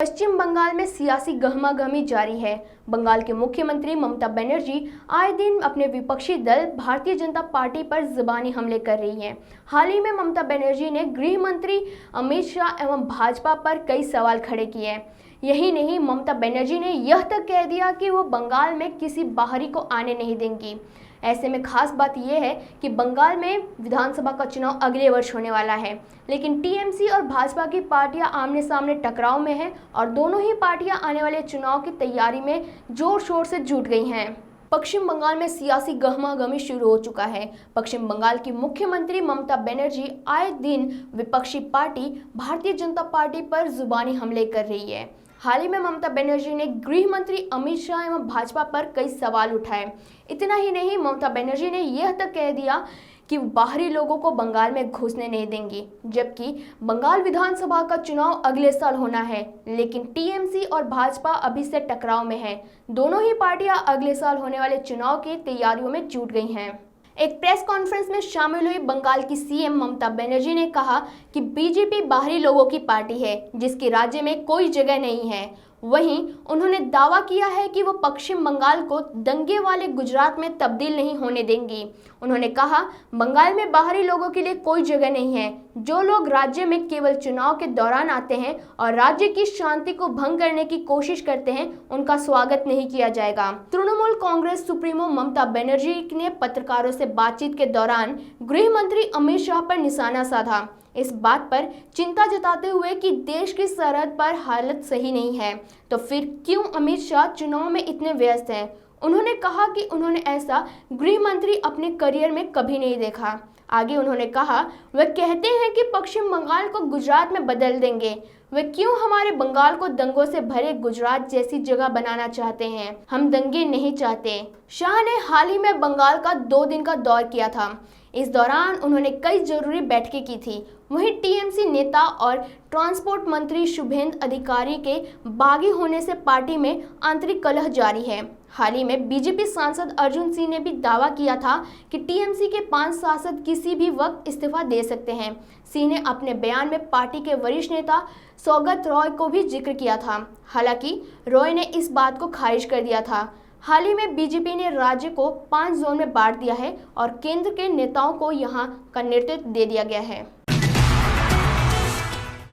पश्चिम बंगाल में सियासी गहमागहमी जारी है। बंगाल के मुख्यमंत्री ममता बनर्जी आए दिन अपने विपक्षी दल भारतीय जनता पार्टी पर जुबानी हमले कर रही हैं। हाल ही में ममता बनर्जी ने गृह मंत्री अमित शाह एवं भाजपा पर कई सवाल खड़े किए हैं। यही नहीं, ममता बनर्जी ने यह तक कह दिया कि वो बंगाल में किसी बाहरी को आने नहीं देंगी। ऐसे में खास बात यह है कि बंगाल में विधानसभा का चुनाव अगले वर्ष होने वाला है, लेकिन टीएमसी और भाजपा की पार्टियां आमने सामने टकराव में हैं और दोनों ही पार्टियां आने वाले चुनाव की तैयारी में जोर शोर से जुट गई हैं। पश्चिम बंगाल में सियासी गहमागहमी शुरू हो चुका है। पश्चिम बंगाल की मुख्यमंत्री ममता बनर्जी आए दिन विपक्षी पार्टी भारतीय जनता पार्टी पर जुबानी हमले कर रही है। हाल ही में ममता बनर्जी ने गृह मंत्री अमित शाह एवं भाजपा पर कई सवाल उठाए। इतना ही नहीं, ममता बनर्जी ने यह तक कह दिया कि बाहरी लोगों को बंगाल में घुसने नहीं देंगी, जबकि बंगाल विधानसभा का चुनाव अगले साल होना है, लेकिन टीएमसी और भाजपा अभी से टकराव में है। दोनों ही पार्टियां अगले साल होने वाले चुनाव की तैयारियों में जुट गई हैं। एक प्रेस कॉन्फ्रेंस में शामिल हुई बंगाल की सीएम ममता बनर्जी ने कहा कि बीजेपी बाहरी लोगों की पार्टी है जिसकी राज्य में कोई जगह नहीं है। वहीं उन्होंने दावा किया है कि वो पश्चिम बंगाल को दंगे वाले गुजरात में तब्दील नहीं होने देंगी। उन्होंने कहा, बंगाल में बाहरी लोगों के लिए कोई जगह नहीं है। जो लोग राज्य में केवल चुनाव के दौरान आते हैं और राज्य की शांति को भंग करने की कोशिश करते हैं, उनका स्वागत नहीं किया जाएगा। तृणमूल कांग्रेस सुप्रीमो ममता बनर्जी ने पत्रकारों से बातचीत के दौरान गृह मंत्री अमित शाह पर निशाना साधा, इस बात पर चिंता जताते हुए कि देश की सरहद पर हालत सही नहीं है, तो फिर क्यों अमित शाह चुनाव में इतने व्यस्त हैं। उन्होंने कहा कि उन्होंने ऐसा गृह मंत्री अपने करियर में कभी नहीं देखा। आगे उन्होंने कहा, वे कहते हैं कि पश्चिम बंगाल को गुजरात में बदल देंगे। वे क्यों हमारे बंगाल को दंगों से भरे गुजरात जैसी जगह बनाना चाहते हैं? हम दंगे नहीं चाहते। शाह ने हाल ही में बंगाल का 2 दिन का दौर किया था। इस दौरान उन्होंने कई जरूरी बैठकें की थी। वहीं टीएमसी नेता और ट्रांसपोर्ट मंत्री शुभेंदु अधिकारी के बागी होने से पार्टी में आंतरिक कलह जारी है। हाल ही में बीजेपी सांसद अर्जुन सिंह ने भी दावा किया था कि टीएमसी के 5 सांसद किसी भी वक्त इस्तीफा दे सकते हैं। सिंह ने अपने बयान में पार्टी के वरिष्ठ नेता सौगत रॉय को भी जिक्र किया था। हालांकि रॉय ने इस बात को खारिज कर दिया था। हाल ही में बीजेपी ने राज्य को 5 जोन में बांट दिया है और केंद्र के नेताओं को यहां का नेतृत्व दे दिया गया है।